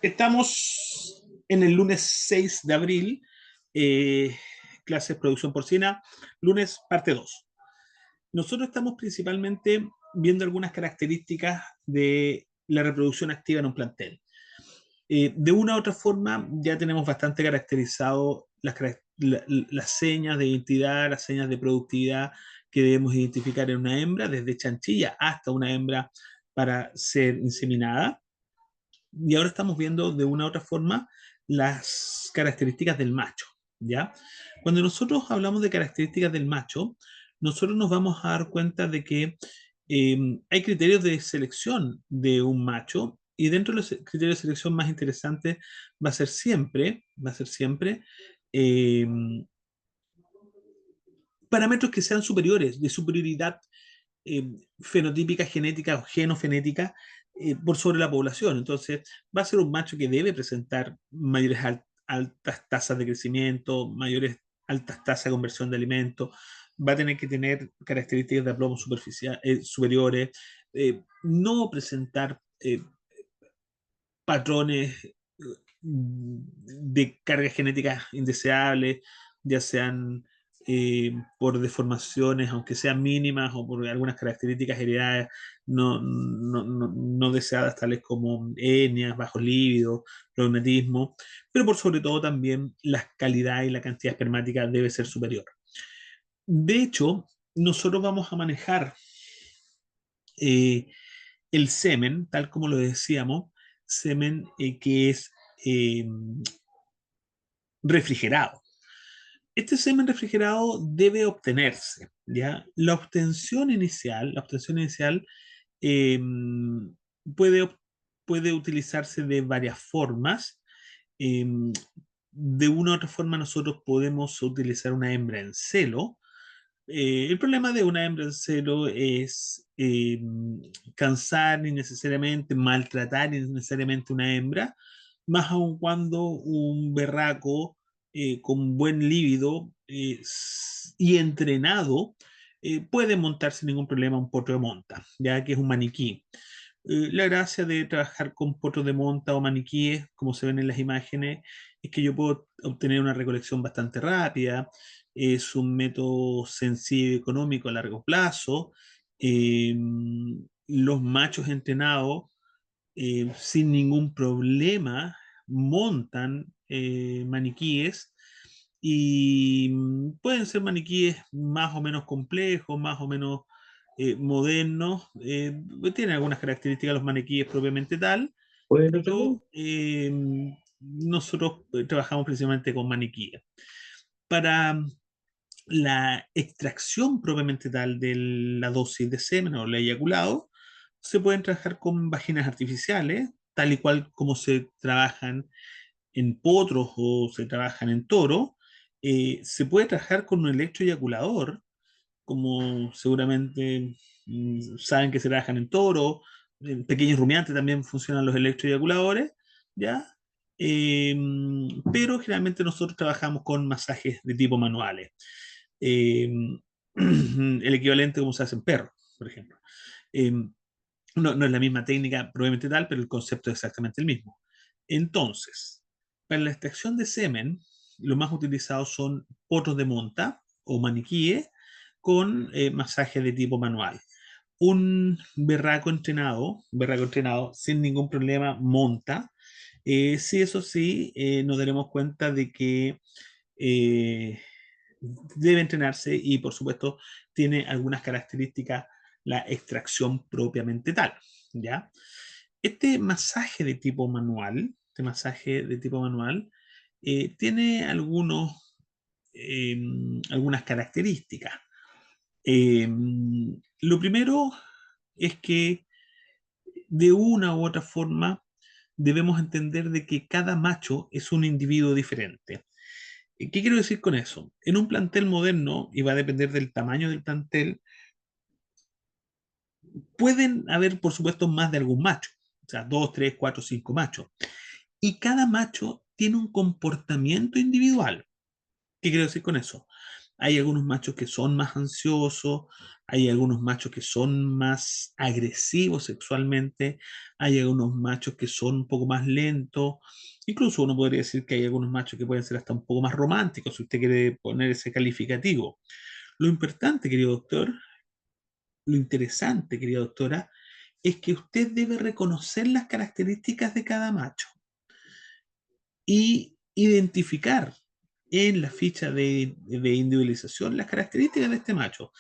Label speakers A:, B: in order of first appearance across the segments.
A: Estamos en el lunes 6 de abril, eh, clases producción porcina, lunes parte 2. Nosotros estamos principalmente viendo algunas características de la reproducción activa en un plantel. De una u otra forma, ya tenemos bastante caracterizado las señas de identidad, las señas de productividad que debemos identificar en una hembra, desde chanchilla hasta una hembra para ser inseminada. Y ahora estamos viendo de una u otra forma las características del macho, ¿ya? Cuando nosotros hablamos de características del macho, nosotros nos vamos a dar cuenta de que hay criterios de selección de un macho y dentro de los criterios de selección más interesantes va a ser siempre eh, parámetros que sean superiores, de superioridad fenotípica, genética o genofenética por sobre la población. Entonces, va a ser un macho que debe presentar mayores altas tasas de crecimiento, mayores altas tasas de conversión de alimentos, va a tener que tener características de aplomo superiores, no presentar patrones de cargas genéticas indeseables, ya sean por deformaciones, aunque sean mínimas, o por algunas características heredadas no deseadas, tales como hernias, bajo líbido, prognatismo, pero por sobre todo también la calidad y la cantidad espermática debe ser superior. De hecho, nosotros vamos a manejar eh, el semen, tal como lo decíamos, semen que es eh, refrigerado. Este semen refrigerado debe obtenerse, ¿ya? La obtención inicial eh, puede, puede utilizarse de varias formas. Eh, de una u otra forma nosotros podemos utilizar una hembra en celo. El problema de una hembra en celo es cansar innecesariamente, maltratar innecesariamente una hembra, más aun cuando un berraco con buen líbido y entrenado puede montar sin ningún problema un potro de monta, ya que es un maniquí. La gracia de trabajar con potros de monta o maniquíes, como se ven en las imágenes, es que yo puedo obtener una recolección bastante rápida, es un método sencillo y económico a largo plazo. Eh, los machos entrenados sin ningún problema montan maniquíes y pueden ser maniquíes más o menos complejos, más o menos modernos. Tienen algunas características los maniquíes propiamente tal,
B: ¿Puede repetir?
A: pero nosotros trabajamos principalmente con maniquíes. Para la extracción propiamente tal de la dosis de semen o el eyaculado, se pueden trabajar con vaginas artificiales, tal y cual como se trabajan en potros o se trabajan en toros. Se puede trabajar con un electroeyaculador, como seguramente saben que se trabajan en toro, en pequeños rumiantes también funcionan los electroeyaculadores, ¿ya? Eh, pero generalmente nosotros trabajamos con masajes de tipo manuales. Eh, el equivalente como se hace en perros, por ejemplo. Eh, no es la misma técnica, probablemente tal, pero el concepto es exactamente el mismo. Entonces, para la extracción de semen, lo más utilizado son potros de monta o maniquíes con masaje de tipo manual. Un berraco entrenado sin ningún problema monta. Sí, eso sí, nos daremos cuenta de que eh, debe entrenarse y por supuesto tiene algunas características la extracción propiamente tal, ¿ya? Este masaje de tipo manual tiene algunas características. Eh, lo primero es que de una u otra forma debemos entender de que cada macho es un individuo diferente. ¿Qué quiero decir con eso? En un plantel moderno, y va a depender del tamaño del plantel, pueden haber, por supuesto, más de algún macho, o sea, dos, tres, cuatro, cinco machos. Y cada macho tiene un comportamiento individual. ¿Qué quiero decir con eso? Hay algunos machos que son más ansiosos, hay algunos machos que son más agresivos sexualmente, hay algunos machos que son un poco más lentos, incluso uno podría decir que hay algunos machos que pueden ser hasta un poco más románticos, si usted quiere poner ese calificativo. Lo importante, querido doctor, lo interesante, querida doctora, es que usted debe reconocer las características de cada macho y identificar en la ficha de individualización las características de este macho.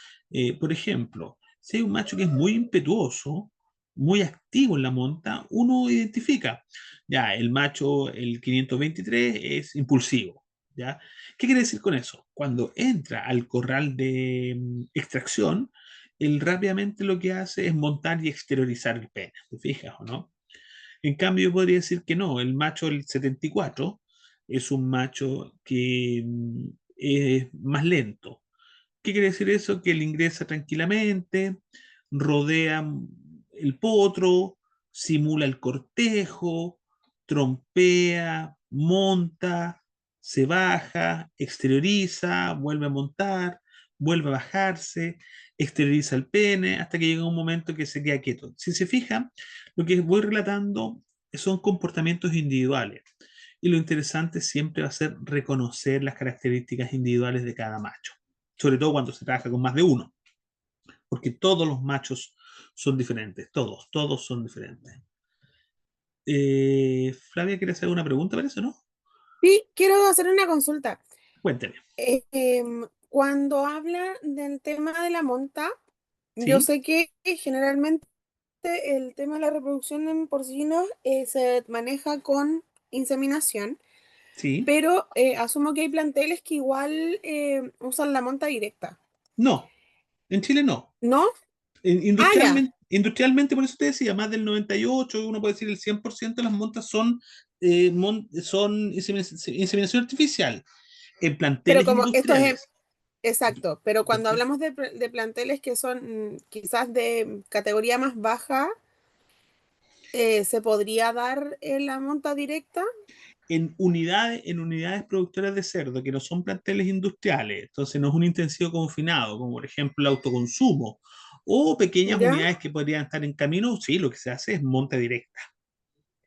A: Por ejemplo, si hay un macho que es muy impetuoso, muy activo en la monta, uno identifica, ya, el macho, el 523, es impulsivo. ¿Ya? ¿Qué quiere decir con eso? Cuando entra al corral de extracción, él rápidamente lo que hace es montar y exteriorizar el pene. ¿Te fijas o no? En cambio, yo podría decir que no, el macho del 74 es un macho que es más lento. ¿Qué quiere decir eso? Que él ingresa tranquilamente, rodea el potro, simula el cortejo, trompea, monta, se baja, exterioriza, vuelve a montar, vuelve a bajarse, exterioriza el pene, hasta que llega un momento que se queda quieto. Si se fijan, lo que voy relatando son comportamientos individuales. Y lo interesante siempre va a ser reconocer las características individuales de cada macho, sobre todo cuando se trabaja con más de uno, porque todos los machos son diferentes, todos son diferentes. Flavia, ¿quieres hacer una pregunta para eso, no?
B: Sí, quiero hacer una consulta.
A: Cuénteme.
B: Cuando habla del tema de la monta, yo
A: ¿Sí?
B: sé que generalmente el tema de la reproducción en porcinos se maneja con inseminación,
A: ¿Sí?
B: pero asumo que hay planteles que igual usan la monta directa,
A: No, en Chile no.
B: ¿no? Ah, ya,
A: Industrialmente, por eso te decía, más del 98, uno puede decir el 100% de las montas son, son inseminación artificial en
B: pero
A: planteles
B: como esto es
A: industriales.
B: exacto, pero cuando hablamos de planteles que son quizás de categoría más baja, ¿se podría dar la monta directa?
A: En unidades productoras de cerdo, que no son planteles industriales, entonces no es un intensivo confinado, como por ejemplo el autoconsumo, o pequeñas
B: ¿Ya?
A: unidades que podrían estar en camino, sí, lo que se hace es monta directa.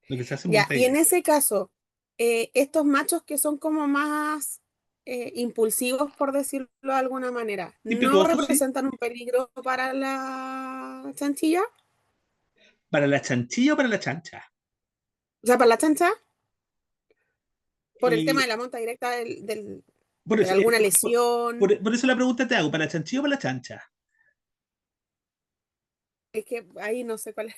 A: Lo que se hace es
B: Ya,
A: monta
B: y en
A: directa.
B: ese caso, estos machos que son como más impulsivos, por decirlo de alguna manera, ¿no
A: Impetuoso, sí.
B: representan un peligro para la chanchilla?
A: ¿Para la chanchilla o para la chancha?
B: O sea, para la chancha, por el tema de
A: Eh,
B: la monta directa
A: por
B: de
A: eso,
B: alguna lesión.
A: por eso la pregunta te hago, ¿para la chanchilla o para la chancha?
B: Es que ahí no sé cuál es.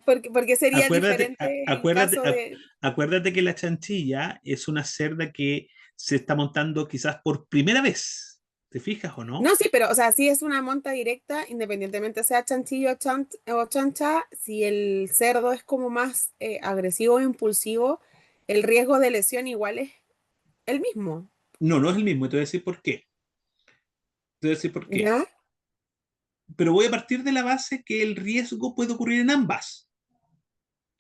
B: Porque sería
A: Acuérdate,
B: diferente en caso de.
A: acuérdate que la chanchilla es una cerda que se está montando quizás por primera vez. ¿Te fijas o no?
B: No, sí, pero, o sea, si es una monta directa, independientemente sea chanchillo o chancha, si el cerdo es como más agresivo o impulsivo, el riesgo de lesión igual es el mismo.
A: No, no es el mismo, y te voy a decir por qué. Te voy a decir por qué.
B: ¿Ya?
A: Pero voy a partir de la base que el riesgo puede ocurrir en ambas.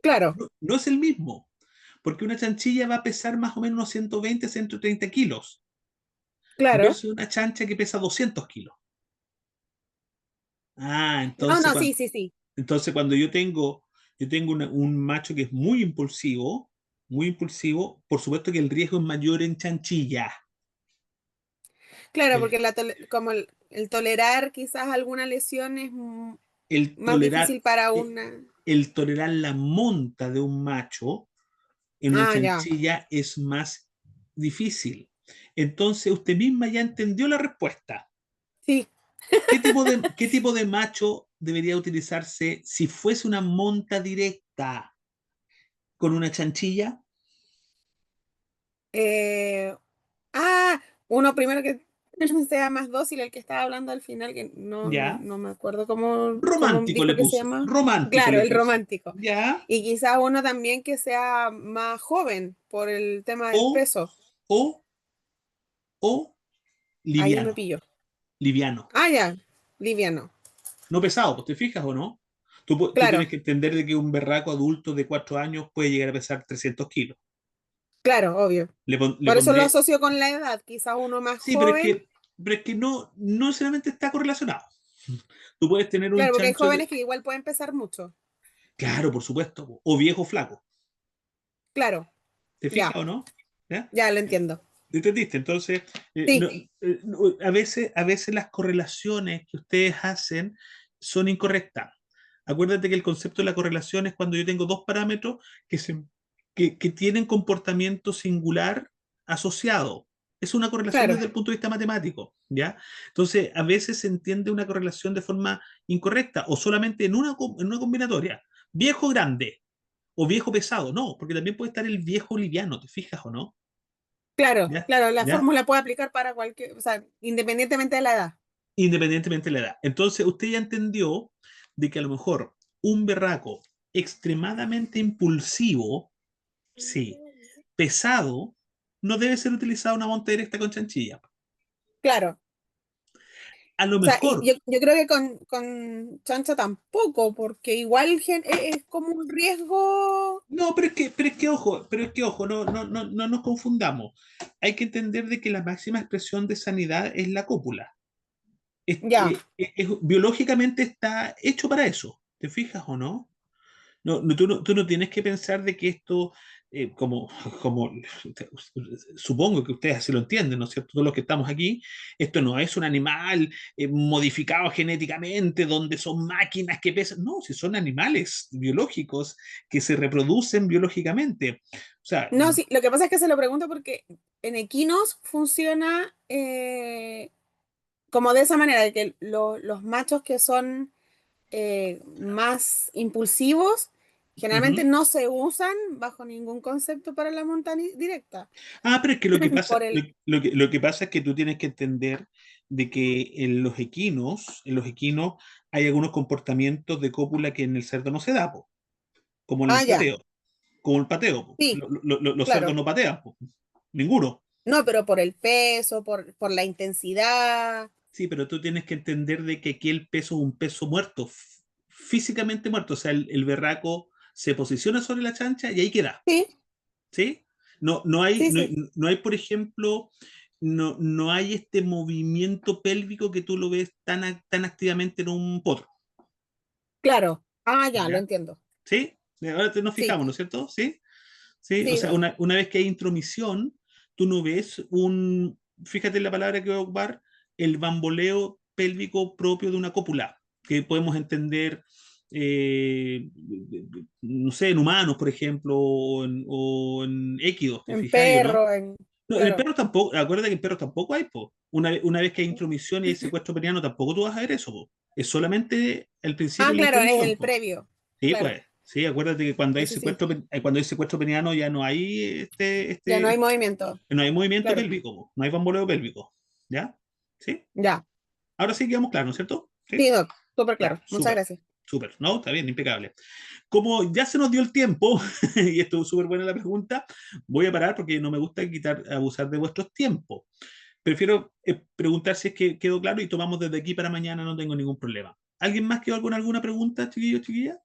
B: Claro,
A: No, no es el mismo, porque una chanchilla va a pesar más o menos unos 120, 130 kilos,
B: claro.
A: versus una chancha que pesa 200 kilos. Ah,
B: No, no, sí, sí, sí.
A: entonces cuando yo tengo un macho que es muy impulsivo, por supuesto que el riesgo es mayor en chanchilla.
B: Claro,
A: El,
B: porque como el tolerar quizás alguna lesión es
A: el
B: más
A: tolerar,
B: difícil para
A: eh,
B: una.
A: el tolerar la monta de un macho en una
B: Ah, ya.
A: chanchilla es más difícil. Entonces usted misma ya entendió la respuesta.
B: Sí.
A: Qué tipo de macho debería utilizarse si fuese una monta directa con una chanchilla?
B: Eh, ah, uno primero que sea más dócil, el que estaba hablando al final, que
A: Ya.
B: no me acuerdo cómo
A: Romántico le
B: dijo que se
A: puse.
B: llama.
A: Romántico
B: Claro,
A: le
B: el
A: puse.
B: romántico.
A: Ya.
B: Y quizá uno también que sea más joven por el tema del
A: O,
B: peso.
A: o, o
B: Ahí ya me
A: liviano.
B: pillo.
A: Liviano.
B: Ah, ya, liviano.
A: No pesado, pues te fijas o no. Tú tienes
B: Claro,
A: que entender de que un berraco adulto de 4 años puede llegar a pesar 300 kilos.
B: claro, obvio.
A: Le
B: Por eso lo
A: pondré.
B: asocio con la edad. Quizá uno más
A: Sí, pero es
B: joven.
A: pero es que no necesariamente está correlacionado. Tú puedes tener un
B: Claro, porque hay
A: chancho
B: jóvenes que igual pueden pesar mucho.
A: claro, por supuesto, o viejo flaco.
B: Claro,
A: ¿Te fijas
B: ya,
A: o no? ¿Ya?
B: ya lo entiendo.
A: ¿Entendiste? entonces,
B: Sí,
A: a veces las correlaciones que ustedes hacen son incorrectas. Acuérdate que el concepto de la correlación es cuando yo tengo dos parámetros que tienen comportamiento singular asociado. Es una correlación
B: claro,
A: desde el punto de vista matemático, ¿ya? Entonces, a veces se entiende una correlación de forma incorrecta o solamente en una combinatoria. Viejo grande o viejo pesado, no, porque también puede estar el viejo liviano, ¿te fijas o no?
B: claro,
A: ¿Ya?
B: claro, la
A: ¿Ya?
B: fórmula puede aplicar para cualquier, o sea, independientemente de la edad.
A: Independientemente de la edad. Entonces, usted ya entendió de que a lo mejor un berraco extremadamente impulsivo, sí, pesado, no debe ser utilizado una monta directa con chanchilla.
B: Claro.
A: A lo
B: O sea, y
A: mejor,
B: yo creo que con chancha tampoco, porque igual es como un riesgo.
A: no, pero es que ojo, no nos confundamos. Hay que entender de que la máxima expresión de sanidad es la cópula.
B: Ya.
A: Biológicamente está hecho para eso. ¿Te fijas o no? Tú no tienes que pensar de que esto, como supongo que ustedes así lo entienden, ¿no es cierto? Todos los que estamos aquí, esto no es un animal modificado genéticamente, donde son máquinas que pesan. No, si son animales biológicos que se reproducen biológicamente. O sea,
B: No, sí, lo que pasa es que se lo pregunto porque en equinos funciona como de esa manera, de que los machos que son más impulsivos generalmente
A: ujú.
B: no se usan bajo ningún concepto para la montaña directa.
A: Ah, pero es que lo que
B: Por
A: pasa,
B: el.
A: lo que pasa es que tú tienes que entender de que en los equinos hay algunos comportamientos de cópula que en el cerdo no se da, po, como
B: Ah,
A: el
B: ya.
A: pateo, como el pateo, po.
B: Sí,
A: Los cerdos
B: claro.
A: no patean, po, ninguno.
B: No, pero por el peso, por la intensidad.
A: Sí, pero tú tienes que entender de que aquí el peso es un peso muerto, físicamente muerto, o sea, el berraco se posiciona sobre la chancha y ahí queda.
B: Sí,
A: ¿Sí? No hay,
B: sí, sí.
A: no hay, por ejemplo, no hay este movimiento pélvico que tú lo ves tan activamente en un potro.
B: Claro. Ah, ya, lo
A: ¿Ya?
B: entiendo.
A: ¿Sí? Ahora nos
B: Sí,
A: fijamos, ¿no es cierto? ¿Sí? ¿Sí? O
B: sí,
A: sea, una vez que hay intromisión, tú no ves fíjate en la palabra que voy a ocupar, el bamboleo pélvico propio de una cópula, que podemos entender, eh, no sé, en humanos, por ejemplo, o en équidos, ¿te
B: en
A: fijas o no?
B: perro,
A: No, en el
B: claro.
A: perro tampoco, acuérdate que en perros tampoco hay, po. Una vez que hay intromisión y hay secuestro periano, tampoco tú vas a ver eso, po. Es solamente el principio
B: Ah,
A: de la
B: claro, es
A: intromisión,
B: el
A: po.
B: previo.
A: Sí,
B: Claro.
A: pues. Sí, acuérdate que
B: Sí, sí, sí.
A: cuando hay secuestro periano ya no hay
B: Ya no hay movimiento.
A: no hay movimiento
B: Claro.
A: pélvico, po. No hay bamboleo pélvico. ¿Ya? ¿Sí?
B: Ya.
A: Ahora sí quedamos claros, ¿no es cierto?
B: Sí,
A: ¿Sí?
B: Doc, súper
A: Ya,
B: claro. Muchas
A: súper,
B: gracias.
A: súper. ¿No? Está bien, impecable. Como ya se nos dio el tiempo, y estuvo súper buena la pregunta, voy a parar porque no me gusta abusar de vuestros tiempos. Prefiero preguntar si es que quedó claro y tomamos desde aquí para mañana, no tengo ningún problema. ¿Alguien más quedó con alguna pregunta, chiquillos, chiquillas?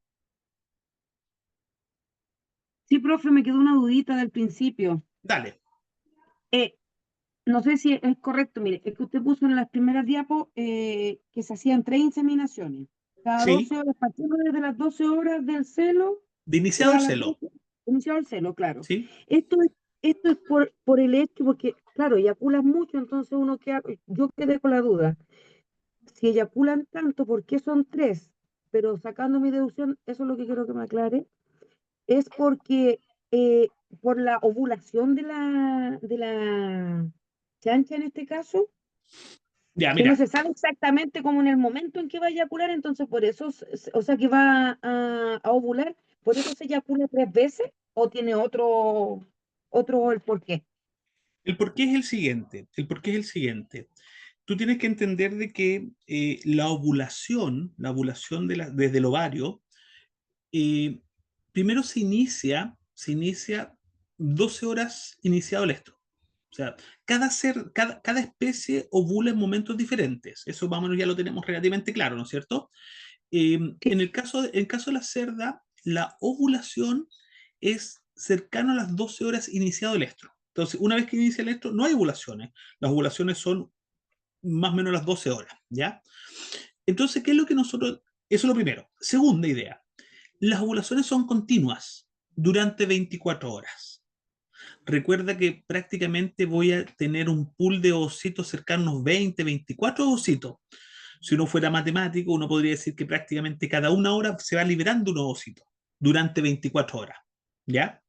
C: Sí, profe, me quedó una dudita del principio.
A: Dale.
C: Eh, no sé si es correcto, mire, es que usted puso en las primeras diapos que se hacían 3 inseminaciones. Cada
A: Sí,
C: 12 horas, partiendo desde las 12 horas del celo,
A: de iniciado
C: a
A: el
C: las
A: celo.
C: 12, iniciado el celo, claro.
A: ¿Sí?
C: Esto es, esto es por el hecho, porque, claro, eyaculan mucho, entonces yo quedé con la duda. Si eyaculan tanto, ¿por qué son 3? Pero sacando mi deducción, eso es lo que quiero que me aclare. Es porque eh, por la ovulación de la chancha en este caso,
A: Ya,
C: que no
A: mira,
C: se sabe exactamente cómo en el momento en que va a eyacular, entonces por eso, o sea, que va a ovular, por eso se eyacula 3 veces o tiene otro el por qué.
A: el porqué es el siguiente. El porqué es el siguiente. Tú tienes que entender de que la ovulación desde el ovario, eh, primero se inicia 12 horas iniciado el estro. O sea, cada especie ovula en momentos diferentes. Eso más o menos ya lo tenemos relativamente claro, ¿no es cierto?
C: Sí,
A: En el caso de la cerda, la ovulación es cercano a las 12 horas iniciado el estro. Entonces, una vez que inicia el estro, no hay ovulaciones. Las ovulaciones son más o menos las 12 horas, ¿ya? Entonces, ¿qué es lo que nosotros... Eso es lo primero. Segunda idea, las ovulaciones son continuas durante 24 horas. Recuerda que prácticamente voy a tener un pool de ovocitos cercanos a unos 20, 24 ovocitos. Si uno fuera matemático, uno podría decir que prácticamente cada una hora se va liberando un ovocito durante 24 horas, ¿ya?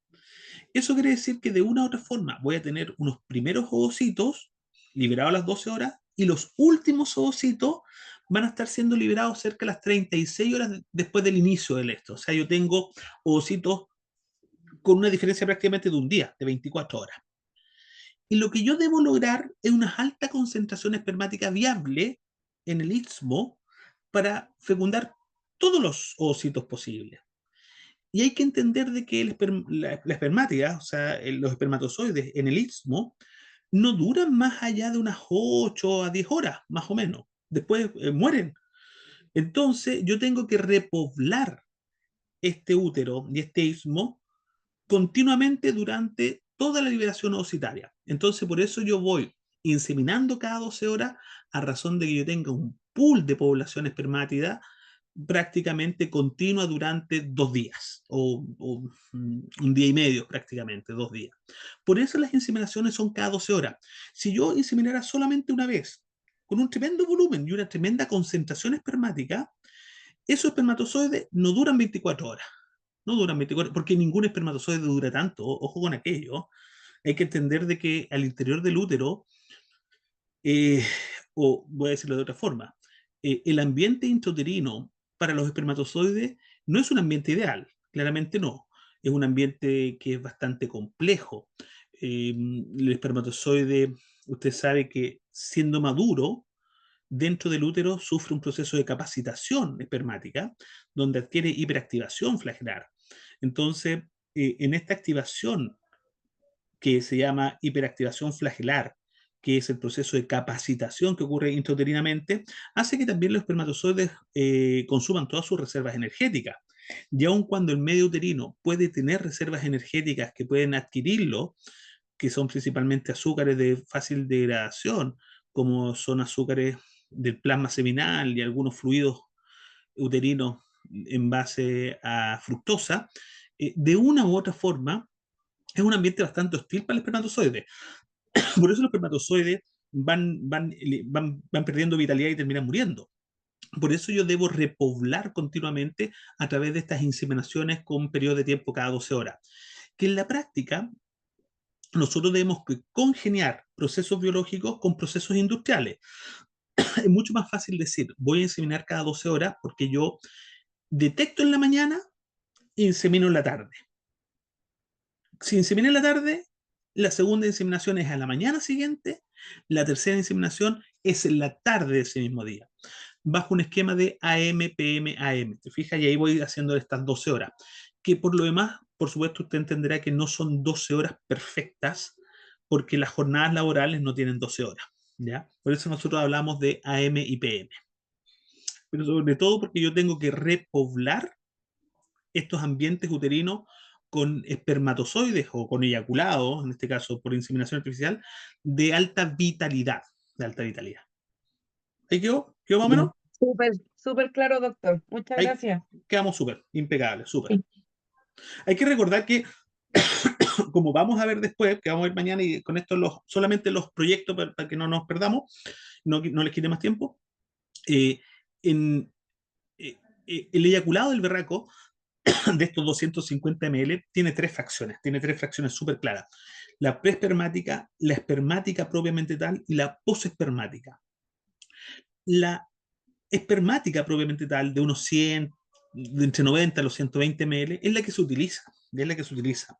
A: Eso quiere decir que de una u otra forma voy a tener unos primeros ovocitos liberados a las 12 horas y los últimos ovocitos van a estar siendo liberados cerca de las 36 horas después del inicio del esto. O sea, yo tengo ovocitos con una diferencia prácticamente de un día, de 24 horas. Y lo que yo debo lograr es una alta concentración espermática viable en el istmo para fecundar todos los ovocitos posibles. Y hay que entender de que la espermática, o sea, los espermatozoides en el istmo, no duran más allá de unas 8 a 10 horas, más o menos. Después mueren. Entonces, yo tengo que repoblar este útero y este istmo continuamente durante toda la liberación ovocitaria. Entonces, por eso yo voy inseminando cada 12 horas a razón de que yo tenga un pool de población espermátida prácticamente continua durante 2 días o un día y medio prácticamente, 2 días. Por eso las inseminaciones son cada 12 horas. Si yo inseminara solamente una vez, con un tremendo volumen y una tremenda concentración espermática, esos espermatozoides no duran 24 horas. No duran 24, porque ningún espermatozoide dura tanto. Ojo con aquello. Hay que entender de que al interior del útero, eh, o voy a decirlo de otra forma, el ambiente intrauterino para los espermatozoides no es un ambiente ideal, claramente no. Es un ambiente que es bastante complejo. El espermatozoide, usted sabe que siendo maduro, dentro del útero sufre un proceso de capacitación espermática, donde adquiere hiperactivación flagelar. Entonces, en esta activación que se llama hiperactivación flagelar, que es el proceso de capacitación que ocurre intrauterinamente, hace que también los espermatozoides consuman todas sus reservas energéticas. Y aun cuando el medio uterino puede tener reservas energéticas que pueden adquirirlo, que son principalmente azúcares de fácil degradación, como son azúcares del plasma seminal y algunos fluidos uterinos en base a fructosa, de una u otra forma es un ambiente bastante hostil para el espermatozoide. Por eso los espermatozoides van perdiendo vitalidad y terminan muriendo. Por eso yo debo repoblar continuamente a través de estas inseminaciones con periodo de tiempo cada 12 horas. Que en la práctica nosotros debemos congeniar procesos biológicos con procesos industriales. Es mucho más fácil decir, voy a inseminar cada 12 horas porque yo detecto en la mañana e insemino en la tarde. Si insemina en la tarde, la segunda inseminación es a la mañana siguiente, la tercera inseminación es en la tarde de ese mismo día, bajo un esquema de AM, PM, AM. ¿Te fijas? Y ahí voy haciendo estas 12 horas, que por lo demás, por supuesto, usted entenderá que no son 12 horas perfectas, porque las jornadas laborales no tienen 12 horas, ¿ya? Por eso nosotros hablamos de AM y PM. Pero sobre todo porque yo tengo que repoblar estos ambientes uterinos con espermatozoides o con eyaculados, en este caso por inseminación artificial, de alta vitalidad. De alta vitalidad. ¿Ahí quedó? ¿Quedó más o menos?
C: Ya. Súper, súper claro, doctor. Muchas
A: Ahí
C: gracias.
A: quedamos súper, impecable, súper.
C: Sí.
A: Hay que recordar que, como vamos a ver después, que vamos a ver mañana, y con esto solamente los proyectos para que no nos perdamos, no les quite más tiempo, eh, en, el eyaculado del berraco de estos 250 ml tiene 3 fracciones súper claras. La preespermática, la espermática propiamente tal y la posespermática. La espermática propiamente tal, de unos 100, de entre 90 a los 120 ml, es la que se utiliza. Es la que se utiliza.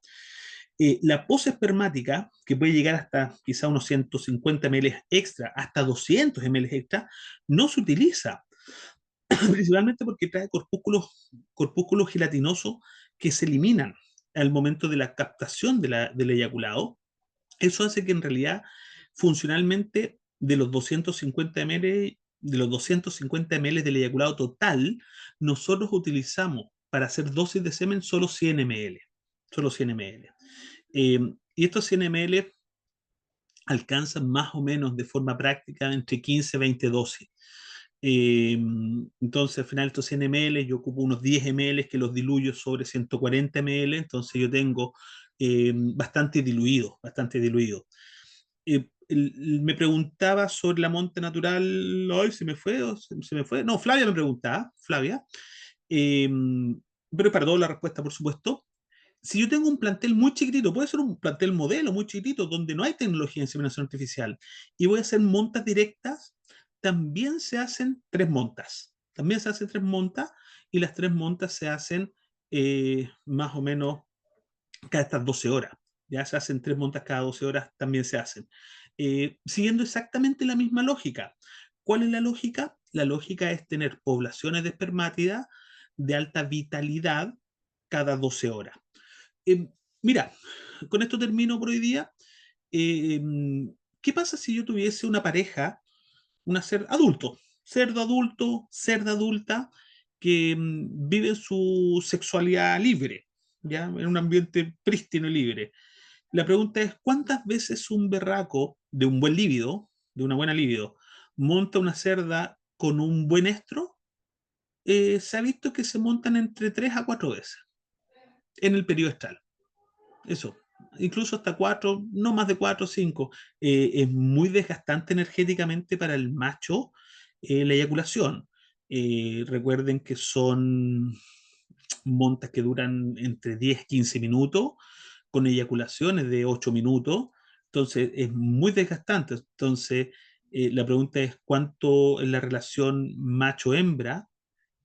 A: La posespermática, que puede llegar hasta quizá unos 150 ml extra, hasta 200 ml extra, no se utiliza. Principalmente porque trae corpúsculos gelatinosos que se eliminan al momento de la captación del eyaculado. Eso hace que en realidad, funcionalmente, de los 250 ml, de los 250 ml del eyaculado total, nosotros utilizamos para hacer dosis de semen solo 100 ml. Solo 100 ml. Y estos 100 ml alcanzan más o menos de forma práctica entre 15 y 20 dosis. Entonces, al final, estos 100 ml, yo ocupo unos 10 ml que los diluyo sobre 140 ml, entonces yo tengo bastante diluido, bastante diluido. Me preguntaba sobre la monta natural, hoy se me fue, se me fue. No, Flavia me preguntaba, Flavia. Eh, pero para toda la respuesta, por supuesto. Si yo tengo un plantel muy chiquitito, puede ser un plantel modelo muy chiquitito, donde no hay tecnología de inseminación artificial, y voy a hacer montas directas, también se hacen 3 montas. También se hacen 3 montas, y las 3 montas se hacen más o menos cada estas 12 horas. Ya se hacen 3 montas cada 12 horas, también se hacen. Siguiendo exactamente la misma lógica. ¿Cuál es la lógica? La lógica es tener poblaciones de espermátidas de alta vitalidad cada 12 horas. Eh, Mira, con esto termino por hoy día. Eh, ¿Qué pasa si yo tuviese una pareja, una cerdo adulto, cerda adulta, que vive su sexualidad libre, ¿ya? En un ambiente prístino y libre? La pregunta es, ¿cuántas veces un berraco de un buen líbido, de una buena líbido, monta una cerda con un buen estro? Se ha visto que se montan entre 3 a 4 veces en el periodo estral. Eso, incluso hasta 4, no más de 4 o 5. Es muy desgastante energéticamente para el macho la eyaculación. Recuerden que son montas que duran entre 10 y 15 minutos, con eyaculaciones de 8 minutos. Entonces, es muy desgastante. Entonces, la pregunta es cuánto es la relación macho-hembra.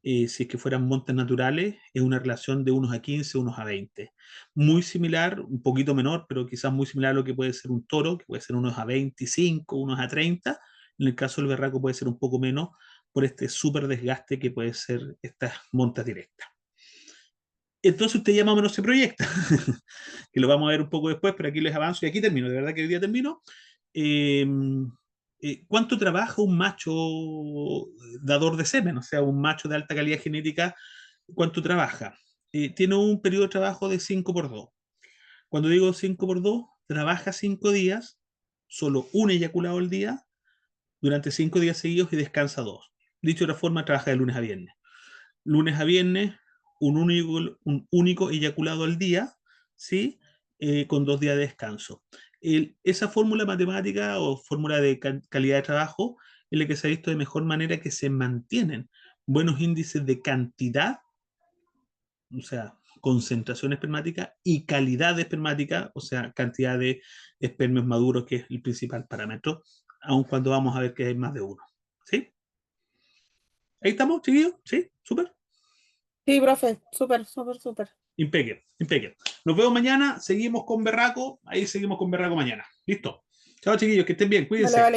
A: Si es que fueran montes naturales, es una relación de unos a 15, unos a 20. Muy similar, un poquito menor, pero quizás muy similar a lo que puede ser un toro, que puede ser unos a 25, unos a 30. En el caso del berraco puede ser un poco menos por este súper desgaste que puede ser estas montas directas. Entonces usted ya más o menos se proyecta, que lo vamos a ver un poco después, pero aquí les avanzo y aquí termino, de verdad que hoy día termino. Eh, ¿Cuánto trabaja un macho dador de semen? O sea, un macho de alta calidad genética, ¿cuánto trabaja? Tiene un periodo de trabajo de 5 por 2. Cuando digo 5 por 2, trabaja 5 días, solo un eyaculado al día, durante 5 días seguidos y descansa 2. Dicho de otra forma, trabaja de lunes a viernes. Lunes a viernes, un único eyaculado al día, ¿sí? Con 2 días de descanso. Esa fórmula matemática o fórmula de calidad de trabajo es la que se ha visto de mejor manera que se mantienen buenos índices de cantidad, o sea, concentración espermática, y calidad de espermática, o sea, cantidad de espermios maduros, que es el principal parámetro, aun cuando vamos a ver que hay más de uno. ¿Sí? Ahí estamos, chiquillos. ¿Sí? Súper.
B: Sí, profe, súper, súper, súper.
A: Impeque, impeque. Nos vemos mañana, seguimos con Berraco, ahí seguimos con Berraco mañana. Listo. Chao chiquillos, que estén bien,
B: Vale,
A: cuídense.
B: vale.